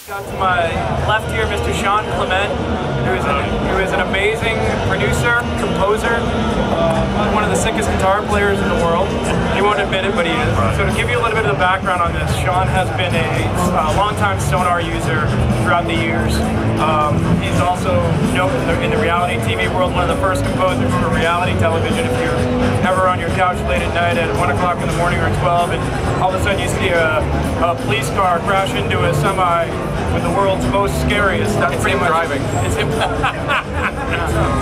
Got to my left here, Mr. Shawn Clement, who is an amazing producer, composer, one of the sickest guitar players in the world. He won't admit it, but he is. So to give you a little bit of the background on this, Shawn has been a long-time SONAR user throughout the years. He's also known in the reality TV world, one of the first composers for reality television. If you're ever on your couch late at night at 1 o'clock in the morning or 12, and all of a sudden you see a police car crash into a semi with the world's most scariest. That's pretty much driving. It's him. So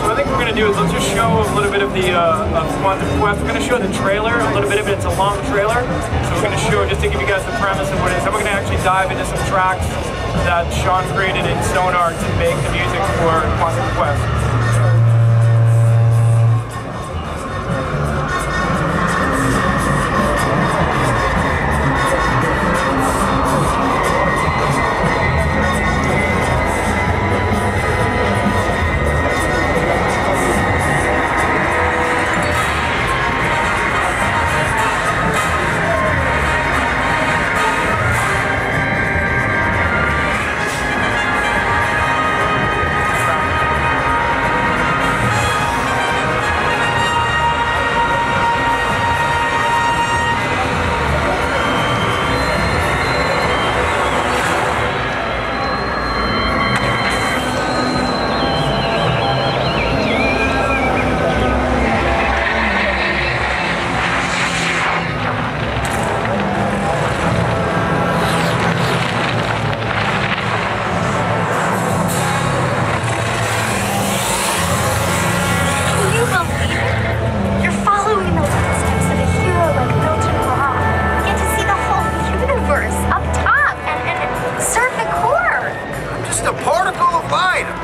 what I think we're going to do is let's just show a little bit of the Quantum Quest. We're going to show the trailer, a little bit of it. It's a long trailer, so we're going to show just to give you guys the premise of what it is. Then we're going to actually dive into some tracks that Shawn created in SONAR to make the music for Quantum Quest.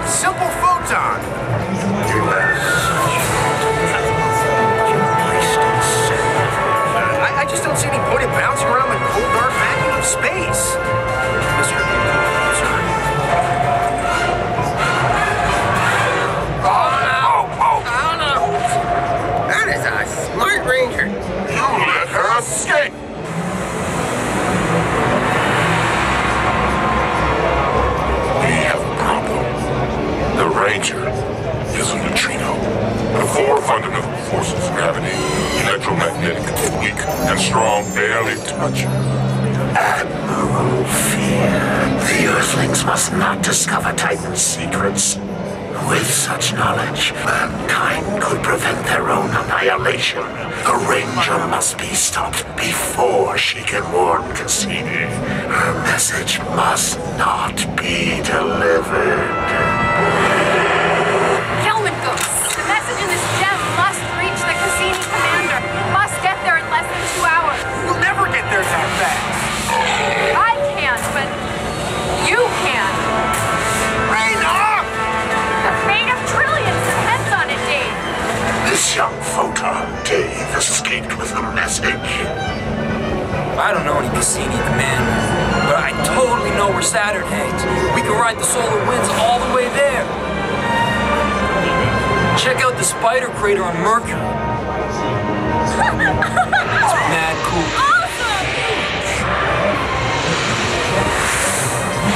Simple photon. I just don't see any point in bouncing around the cold, dark vacuum of space. Oh no! That is a smart ranger. You let her escape. Ranger is a neutrino. The four fundamental forces of gravity, electromagnetic, weak and strong, barely touch. Admiral Fear, the Earthlings must not discover Titan's secrets. With such knowledge, mankind could prevent their own annihilation. The Ranger must be stopped before she can warn Cassini. Her message must not be delivered. The message in this gem must reach the Cassini commander. It must get there in less than 2 hours. We'll never get there that fast. I can't, but you can. Rain up! The fate of trillions depends on it, Dave. This young photon, Dave, escaped with a message. I don't know any Cassini commander, but I totally know where Saturn heads. We can ride the solar winds all the way there. Check out the spider crater on Mercury. It's mad cool. Awesome!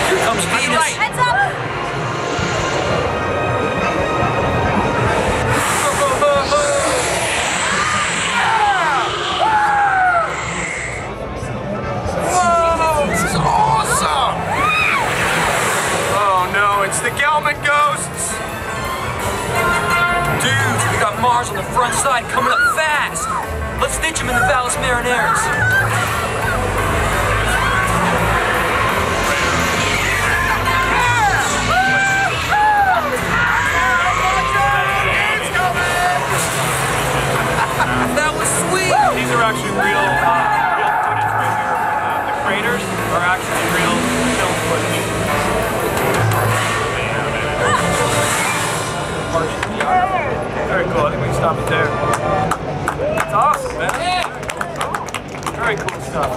Here comes Venus. Right. Heads up! Whoa! This is awesome! Oh no, it's the Gelman ghosts! Dude, we got Mars on the front side coming up fast. Let's ditch him in the Valles Marineris. That was sweet. These are actually real footage right here. The craters are actually real film footage. Very cool. I think we can stop it there. It's awesome, man. Very cool stuff.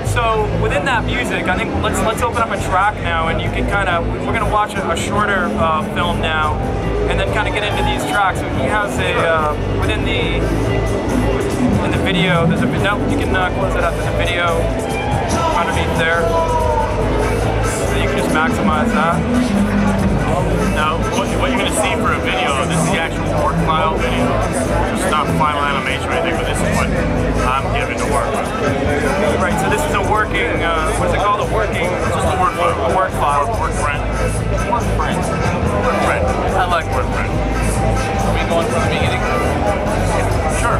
So within that music, I think let's open up a track now, and you can we're gonna watch a shorter film now, and then kind of get into these tracks. So he has a in the video. There's a no. You can close it up. There's a video underneath there. So you can just max maximize that. Now, what you're going to see for a video, this is the actual work file video. It's not final animation or anything, but this is what I'm given to work with. Right, so this is a working, what's it called? A working? Just a work file. A work file. Work print. Work print. Work print. I like work print. Are we going from the beginning? Sure.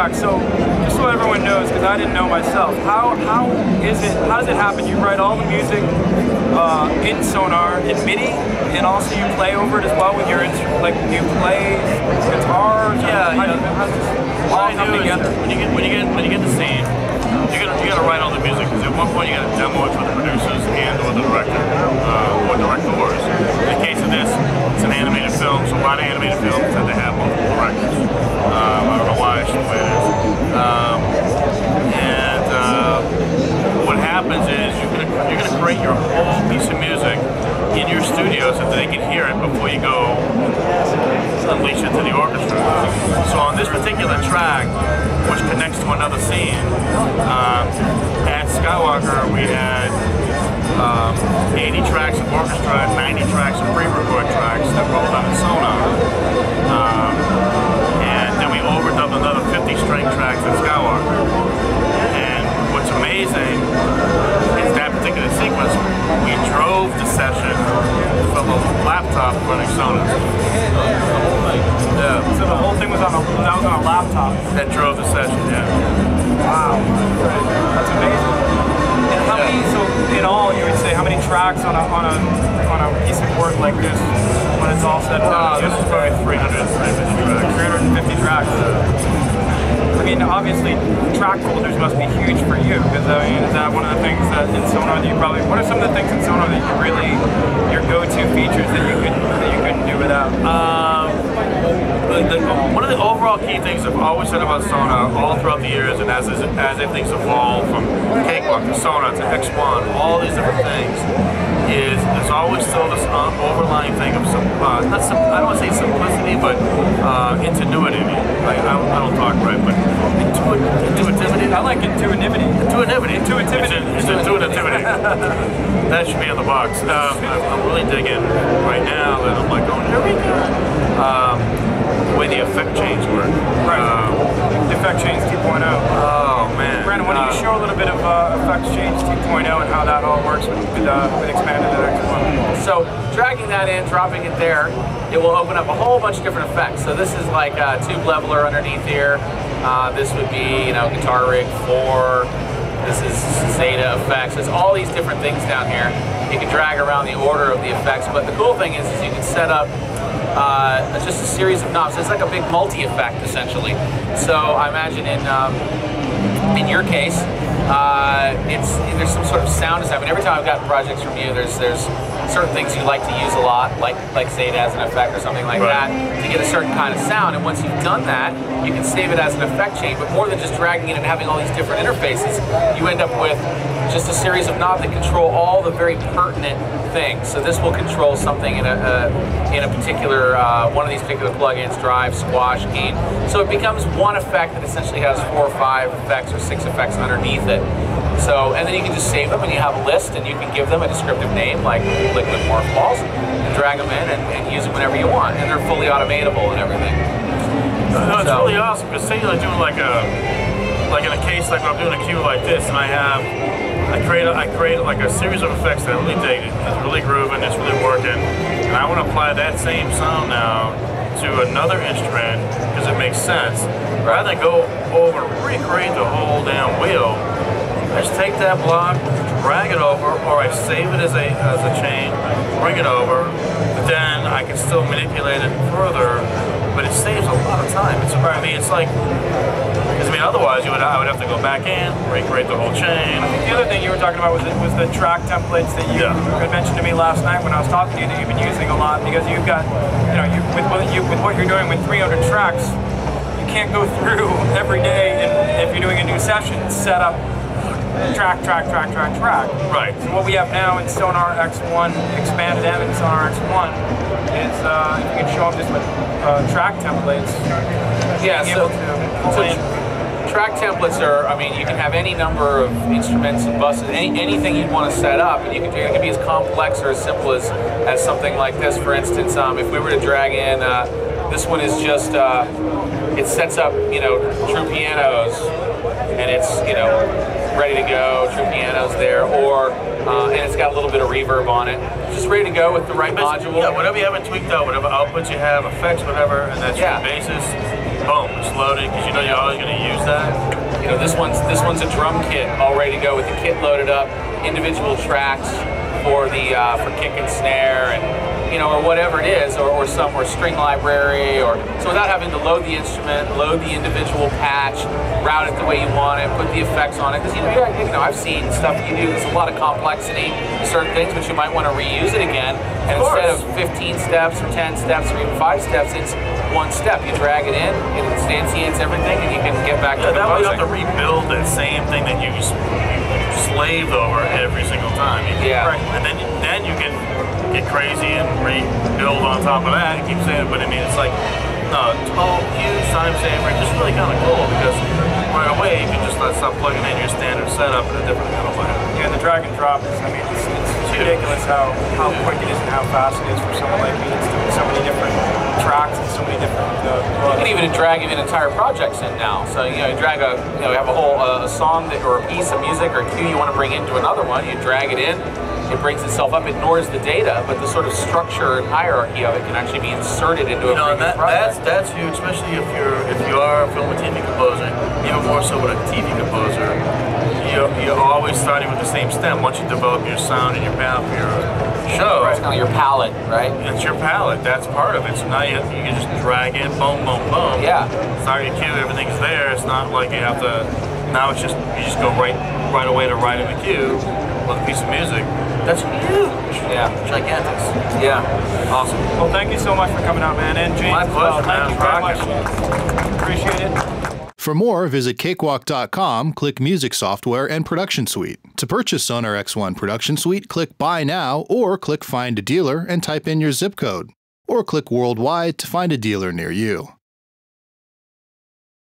So, just so everyone knows, because I didn't know myself, how does it happen? You write all the music in Sonar in MIDI, and also you play over it as well with your instrument. Like you play guitars. Yeah. How does this all come together? When you get the scene, you gotta write all the music, because at one point you gotta demo it for the producers and or the director or directors. In the case of this, it's an animated film, so a lot of animated films tend to have multiple directors. I don't know why, it's the way it is. What happens is you're gonna create your whole piece of music in your studio so that they can hear it before you go unleash it to the orchestra. So on this particular track, which connects to another scene, at Skywalker we had 80 tracks of orchestra, 90 tracks of pre-record tracks that rolled on the Sonar. And then we overdubbed another 50 string tracks at Skywalker. And what's amazing is that particular sequence, we drove the session from a laptop running Sonar. Yeah. So the whole thing was on a laptop. That drove the session, yeah. Wow. That's amazing. And how many, so in all you would say, how many tracks on a piece of work like this when it's all set up? This is probably 350 tracks. 350 tracks. I mean, obviously, track folders must be huge for you, because I mean, is that one of the things that in Sonar that you probably? What are some of the things in Sonar that you really, your go-to features that you couldn't do without? One of the overall key things I've always said about Sonar all throughout the years, and as everything's evolved from Cakewalk to Sonar to X1, all these different things, is there's always still this overlying thing of some, I don't want to say simplicity, but ingenuity. Like, I don't talk right, but intuitivity. I like intuitivity. Intuitivity. Intuitivity. Intuitivity. That should be in the box. I'm really digging right now that I'm like going, here we go. The way the effect change work. Right. Effect Change 2.0. Oh man. Brandon, why don't you show a little bit of Effect Change 2.0 and how that all works with expanded to X1? So dragging that in, dropping it there, it will open up a whole bunch of different effects. So this is like a tube leveler underneath here. This would be, guitar rig 4. This is Zeta effects. There's all these different things down here. You can drag around the order of the effects, but the cool thing is you can set up just a series of knobs. It's like a big multi-effect essentially. So I imagine in your case, there's some sort of sound design. I mean, every time I've gotten projects from you, there's certain things you like to use a lot, like say it as an effect or something like that, to get a certain kind of sound. And once you've done that, you can save it as an effect chain. But more than just dragging it and having all these different interfaces, you end up with just a series of knobs that control all the very pertinent things. So this will control something in a particular one of these particular plugins: drive, squash, gain. So it becomes one effect that essentially has 4 or 5 effects or 6 effects underneath it. So, and then you can just save them, and you have a list, and you can give them a descriptive name like liquid morph balls, and drag them in and use them whenever you want, and they're fully automatable and everything. No, it's really awesome, because say you're doing like in a case like when I'm doing a cue like this, and I create like a series of effects that I really dig. It's really grooving, it's really working, and I want to apply that same sound now to another instrument because it makes sense. Rather than go over and recreate the whole damn wheel, I just take that block, drag it over, or I save it as a chain, bring it over, but then I can still manipulate it further, but it saves a lot of time. I mean, it's like, because I mean, otherwise I would have to go back in, recreate the whole chain. I think the other thing you were talking about was the track templates that you had mentioned to me last night when I was talking to you that you've been using a lot, because you've got, with what you're doing with 300 tracks, you can't go through every day, and if you're doing a new session, set up track. Right. So what we have now in SONAR X1, Expanded M and SONAR X1 is, if you can show them just with track templates. Yeah, so track templates are, I mean, you can have any number of instruments and buses, anything you'd want to set up, and it can be as complex or as simple as something like this. For instance, if we were to drag in, this one is just, it sets up, true pianos, and it's, ready to go, true pianos there, or, and it's got a little bit of reverb on it. Just ready to go with the right module. Yeah, whatever you haven't tweaked out, whatever outputs you have, effects, whatever, and that's your basis, boom, it's loaded, because you're always going to use that. This one's a drum kit, all ready to go with the kit loaded up, individual tracks for the for kick and snare, and or whatever it is, or string library, or so without having to load the instrument, load the individual patch, route it the way you want it, put the effects on it. Because I've seen stuff you do. There's a lot of complexity to certain things, but you might want to reuse it again. And instead of 15 steps or 10 steps or even 5 steps, it's one step. You drag it in, it instantiates everything, and you can get back to composing. That way you have to rebuild that same thing that you slaved over every single time. Yeah. Right. And then you can get crazy and rebuild on top of that. I keep saying it, but I mean, it's like, no, total huge time saver, just really kind of cool, because right away you can just start plugging in your standard setup in a different kind of way. Yeah, the drag and drop is, I mean, it's ridiculous how quick it is and how fast it is for someone like me that's doing so many different tracks and so many different you can even drag even entire projects in now. So you drag you have a whole a song or a piece of music or a cue you want to bring into another one. You drag it in. It brings itself up, ignores the data, but the sort of structure and hierarchy of it can actually be inserted into a previous project. That's huge, especially if you are a film and TV composer, even more so with a TV composer. You're always starting with the same stem. Once you develop your sound and your path for your show, it's kind of your palette, right? It's your palette. That's part of it. So now you can just drag in, boom, boom, boom. Yeah. Start your cue. Everything's there. It's not like you have to. Now it's just you just go right away to write in the cue with a piece of music. That's huge. Yeah. Gigantic. Yeah. Awesome. Well, thank you so much for coming out, man. And James, my pleasure, thank you very much. Appreciate it. For more, visit Cakewalk.com, click Music Software and Production Suite. To purchase SONAR X1 Production Suite, click Buy Now, or click Find a Dealer and type in your zip code. Or click Worldwide to find a dealer near you.